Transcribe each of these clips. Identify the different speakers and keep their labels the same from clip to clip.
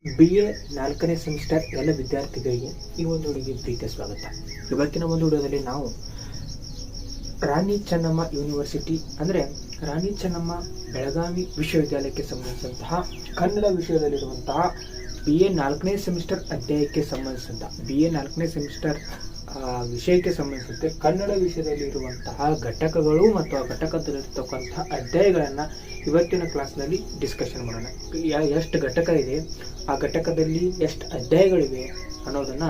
Speaker 1: BA 4ನೇ semester ಎಲ್ಲ ವಿದ್ಯಾರ್ಥಿಗಳಿಗೆ ಈ ಒಂದು ವಿಡಿಯೋಗೆ ಪ್ರೀತಿಯ ಸ್ವಾಗತ. ಇವತ್ತಿನ ಒಂದು ವಿಡಿಯೋದಲ್ಲಿ ನಾವು ರಾಣಿ ಚೆನ್ನಮ್ಮ ಯೂನಿವರ್ಸಿಟಿ ಅಂದರೆ ರಾಣಿ ಚೆನ್ನಮ್ಮ ಬೆಳಗಾವಿ ವಿಶ್ವವಿದ್ಯಾಲಯಕ್ಕೆ ಸಂಬಂಧಿಸಿದಂತಹ ಕನ್ನಡ ವಿಷಯದಲ್ಲಿರುವಂತಹ BA 4ನೇ ಸೆಮಿಸ್ಟರ್ ಅಧ್ಯಾಯಕ್ಕೆ ಸಂಬಂಧಿಸಿದಂಥ BA 4ನೇ ಸೆಮಿಸ್ಟರ್ ವಿಷಯಕ್ಕೆ ಸಂಬಂಧಿಸಿದಂತೆ ಕನ್ನಡ ವಿಷಯದಲ್ಲಿರುವಂತಹ ಘಟಕಗಳು ಮತ್ತು ಆ ಘಟಕದಲ್ಲಿರ್ತಕ್ಕಂತಹ ಅಧ್ಯಾಯಗಳನ್ನು ಇವತ್ತಿನ ಕ್ಲಾಸ್ನಲ್ಲಿ ಡಿಸ್ಕಷನ್ ಮಾಡೋಣ. ಎಷ್ಟು ಘಟಕ ಇದೆ, ಆ ಘಟಕದಲ್ಲಿ ಎಷ್ಟು ಅಧ್ಯಾಯಗಳಿವೆ ಅನ್ನೋದನ್ನು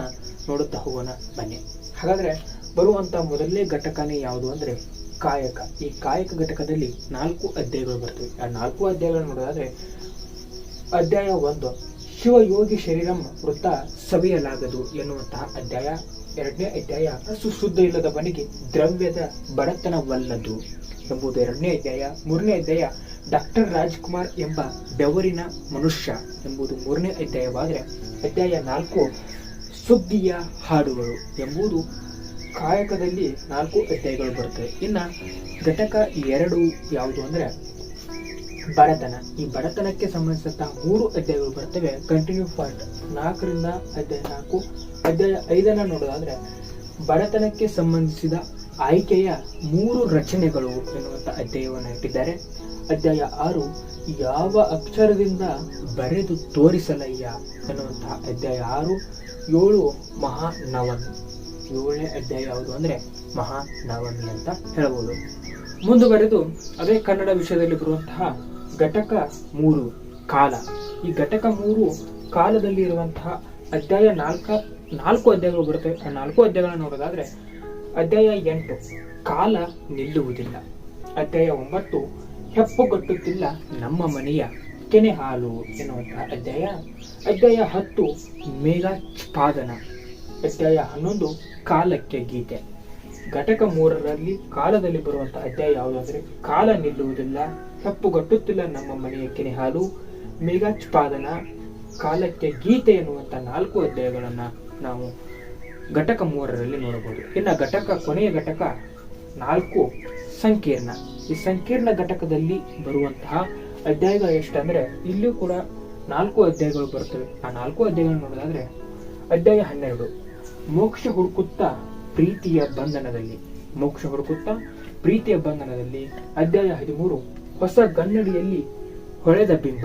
Speaker 1: ನೋಡುತ್ತಾ ಹೋಗೋಣ ಬನ್ನಿ. ಹಾಗಾದರೆ ಬರುವಂಥ ಮೊದಲನೇ ಘಟಕನೇ ಯಾವುದು ಅಂದರೆ ಕಾಯಕ. ಈ ಕಾಯಕ ಘಟಕದಲ್ಲಿ 4 ಅಧ್ಯಾಯಗಳು ಬರ್ತವೆ. ಆ 4 ಅಧ್ಯಾಯಗಳನ್ನು ನೋಡೋದಾದರೆ ಅಧ್ಯಾಯ 1 ಶಿವಯೋಗಿ ಶರೀರಂ ವೃತ್ತ ಸವಿಯಲಾಗದು ಎನ್ನುವಂತಹ ಅಧ್ಯಾಯ. 2ನೇ ಅಧ್ಯಾಯ ಸುಶುದ್ಧ ಇಲ್ಲದವನಿಗೆ ದ್ರವ್ಯದ ಬಡತನವಲ್ಲದು ಎಂಬುದು 2ನೇ ಅಧ್ಯಾಯ. 3ನೇ ಅಧ್ಯಾಯ ಡಾಕ್ಟರ್ ರಾಜ್ಕುಮಾರ್ ಎಂಬ ಬೆವರಿನ ಮನುಷ್ಯ ಎಂಬುದು 3ನೇ ಅಧ್ಯಾಯವಾದರೆ, ಅಧ್ಯಾಯ 4 ಸುಗ್ಗಿಯ ಹಾಡುಗಳು ಎಂಬುದು ಕಾಯಕದಲ್ಲಿ 4 ಅಧ್ಯಾಯಗಳು ಬರುತ್ತವೆ. ಇನ್ನು ಘಟಕ 2 ಯಾವುದು ಅಂದರೆ ಬಡತನ. ಈ ಬಡತನಕ್ಕೆ ಸಂಬಂಧಿಸಿದಂತಹ 3 ಅಧ್ಯಾಯಗಳು ಬರ್ತವೆ. ಕಂಟಿನ್ಯೂ ಪಾರ್ಟ್ 4ರಿಂದ ಅಧ್ಯಾಯ 4. ಅಧ್ಯಾಯ 5 ನೋಡೋದಾದ್ರೆ ಬಡತನಕ್ಕೆ ಸಂಬಂಧಿಸಿದ ಆಯ್ಕೆಯ 3 ರಚನೆಗಳು ಎನ್ನುವಂಥ ಅಧ್ಯಾಯವನ್ನು ಇಟ್ಟಿದ್ದಾರೆ. ಅಧ್ಯಾಯ 6 ಯಾವ ಅಕ್ಷರದಿಂದ ಬರೆದು ತೋರಿಸಲಯ್ಯ ಎನ್ನುವಂತಹ ಅಧ್ಯಾಯ 6. 7 ಮಹಾನವಮಿ. 7ನೇ ಅಧ್ಯಾಯ ಯಾವುದು ಅಂದರೆ ಮಹಾನವಮಿ ಅಂತ ಹೇಳಬಹುದು. ಮುಂದುವರೆದು ಅದೇ ಕನ್ನಡ ವಿಷಯದಲ್ಲಿ ಬರುವಂತಹ ಘಟಕ 3 ಕಾಲ. ಈ ಘಟಕ 3 ಕಾಲದಲ್ಲಿ ಇರುವಂತಹ ಅಧ್ಯಾಯ 4 ಅಧ್ಯಾಯಗಳು ಬರುತ್ತವೆ. ಆ 4 ಅಧ್ಯಾಯಗಳನ್ನು ನೋಡೋದಾದ್ರೆ ಅಧ್ಯಾಯ 8 ಕಾಲ ನಿಲ್ಲುವುದಿಲ್ಲ. ಅಧ್ಯಾಯ 9 ಹೆಪ್ಪುಗಟ್ಟುತ್ತಿಲ್ಲ ನಮ್ಮ ಮನೆಯ ಕೆನೆ ಹಾಲು ಎನ್ನುವಂತಹ ಅಧ್ಯಾಯ. ಅಧ್ಯಾಯ 10 ಮೇಘಾಚ್ಛಾದನ. ಅಧ್ಯಾಯ 11 ಕಾಲಕ್ಕೆ ಗೀತೆ. ಘಟಕ 3ರಲ್ಲಿ ಕಾಲದಲ್ಲಿ ಬರುವಂತಹ ಅಧ್ಯಾಯ ಯಾವುದು ಅಂದರೆ ಕಾಲ ನಿಲ್ಲುವುದಿಲ್ಲ, ಹೆಪ್ಪುಗಟ್ಟುತ್ತಿಲ್ಲ ನಮ್ಮ ಮನೆಯ ಕೆನೆ ಹಾಲು, ಮೇಘಾಚ್ಛಾದನ, ಕಾಲಕ್ಕೆ ಗೀತೆ ಎನ್ನುವಂಥ 4 ಅಧ್ಯಾಯಗಳನ್ನು ನಾವು ಘಟಕ 3ರಲ್ಲಿ ನೋಡಬಹುದು. ಇನ್ನು ಕೊನೆಯ ಘಟಕ 4 ಸಂಕೀರ್ಣ. ಈ ಸಂಕೀರ್ಣ ಘಟಕದಲ್ಲಿ ಬರುವಂತಹ ಅಧ್ಯಾಯಗಳು ಎಷ್ಟಂದ್ರೆ ಇಲ್ಲಿಯೂ ಕೂಡ 4 ಅಧ್ಯಾಯಗಳು ಬರ್ತವೆ. ಆ 4 ಅಧ್ಯಾಯಗಳನ್ನು ನೋಡೋದಾದ್ರೆ ಅಧ್ಯಾಯ 12 ಮೋಕ್ಷ ಹುಡುಕುತ್ತಾ ಪ್ರೀತಿಯ ಬಂಧನದಲ್ಲಿ. ಮೋಕ್ಷ ಹುಡುಕುತ್ತಾ ಪ್ರೀತಿಯ ಬಂಧನದಲ್ಲಿ. ಅಧ್ಯಾಯ 13 ಹೊಸ ಗನ್ನಡಿಯಲ್ಲಿ ಹೊಳೆದ ಬಿಂಬ.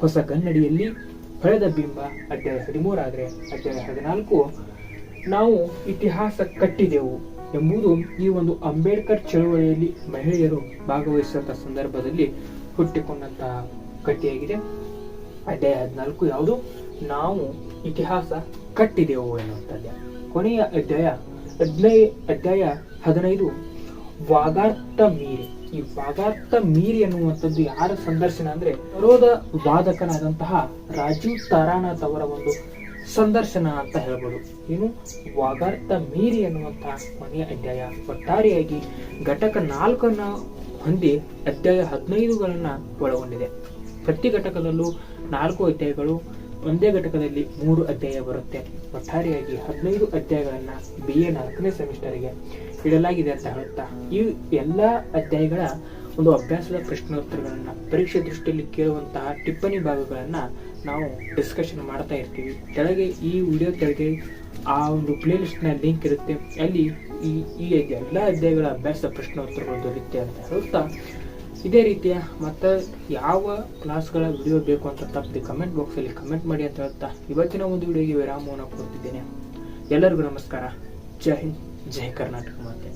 Speaker 1: ಹೊಸ ಗನ್ನಡಿಯಲ್ಲಿ ಹೊಳೆದ ಬಿಂಬ ಅಧ್ಯಾಯ 13 ಆದರೆ ಅಧ್ಯಾಯ 14 ನಾವು ಇತಿಹಾಸ ಕಟ್ಟಿದೆವು ಎಂಬುದು ಈ ಒಂದು ಅಂಬೇಡ್ಕರ್ ಚಳವಳಿಯಲ್ಲಿ ಮಹಿಳೆಯರು ಭಾಗವಹಿಸಿದ ಸಂದರ್ಭದಲ್ಲಿ ಹುಟ್ಟಿಕೊಂಡಂತಹ ಕಥೆಯಾಗಿದೆ. ಅಧ್ಯಾಯ 14 ಯಾವುದು ನಾವು ಇತಿಹಾಸ ಕಟ್ಟಿದೆವು ಎನ್ನುವಂಥದ್ದು. ಕೊನೆಯ ಅಧ್ಯಾಯ 15 ವಾಗಾರ್ಥ ಮೀರಿ. ಈ ವಾಗಾರ್ಥ ಮೀರಿ ಎನ್ನುವಂಥದ್ದು ಯಾರ ಸಂದರ್ಶನ ಅಂದ್ರೆ ವಿರೋಧ ವಾದಕನಾದಂತಹ ರಾಜೀವ್ ತಾರಾನಾಥ್ ಅವರ ಒಂದು ಸಂದರ್ಶನ ಅಂತ ಹೇಳ್ಬೋದು. ಏನು ವಾಗಾರ್ಥ ಮೀರಿ ಎನ್ನುವಂತಹ ಕೊನೆಯ ಅಧ್ಯಾಯ. ಒಟ್ಟಾರೆಯಾಗಿ ಘಟಕ 4 ಹೊಂದಿ ಅಧ್ಯಾಯ 15ಗಳನ್ನ ಒಳಗೊಂಡಿದೆ. ಪ್ರತಿ ಘಟಕದಲ್ಲೂ 4 ಅಧ್ಯಾಯಗಳು, ಒಂದೇ ಘಟಕದಲ್ಲಿ 3 ಅಧ್ಯಾಯ ಬರುತ್ತೆ. ಒಟ್ಟಾರೆಯಾಗಿ 15 ಅಧ್ಯಾಯಗಳನ್ನ BA 4ನೇ ಸೆಮಿಸ್ಟರ್ಗೆ ಇಡಲಾಗಿದೆ ಅಂತ ಹೇಳುತ್ತಾ ಈ ಎಲ್ಲ ಅಧ್ಯಾಯಗಳ ಒಂದು ಅಭ್ಯಾಸದ ಪ್ರಶ್ನೋತ್ತರಗಳನ್ನ ಪರೀಕ್ಷೆ ದೃಷ್ಟಿಯಲ್ಲಿ ಕೇಳುವಂತಹ ಟಿಪ್ಪಣಿ ಭಾಗಗಳನ್ನ ನಾವು ಡಿಸ್ಕಷನ್ ಮಾಡ್ತಾ ಇರ್ತೀವಿ. ಕೆಳಗೆ ಈ ವಿಡಿಯೋ ಕೆಳಗೆ ಆ ಒಂದು ಪ್ಲೇ ಲಿಸ್ಟ್ನ ಲಿಂಕ್ ಇರುತ್ತೆ. ಅಲ್ಲಿ ಈ ಎಲ್ಲ ಅಧ್ಯಾಯಗಳ ಅಭ್ಯಾಸ ಪ್ರಶ್ನೋತ್ತರಗಳು ದೊರೆಯುತ್ತೆ ಅಂತ ಹೇಳುತ್ತಾ ಇದೇ ರೀತಿಯ ಮತ್ತು ಯಾವ ಕ್ಲಾಸ್ಗಳ ವಿಡಿಯೋ ಬೇಕು ಅಂತ ತಪ್ಪದೆ ಕಮೆಂಟ್ ಬಾಕ್ಸಲ್ಲಿ ಕಮೆಂಟ್ ಮಾಡಿ ಅಂತ ಹೇಳ್ತಾ ಇವತ್ತಿನ ಒಂದು ವಿಡಿಯೋಗೆ ವಿರಾಮವನ್ನು ಕೊಡ್ತಿದ್ದೇನೆ. ಎಲ್ಲರಿಗೂ ನಮಸ್ಕಾರ. ಜೈ ಹಿಂದ್, ಜೈ ಕರ್ನಾಟಕ ಮಾತೆ.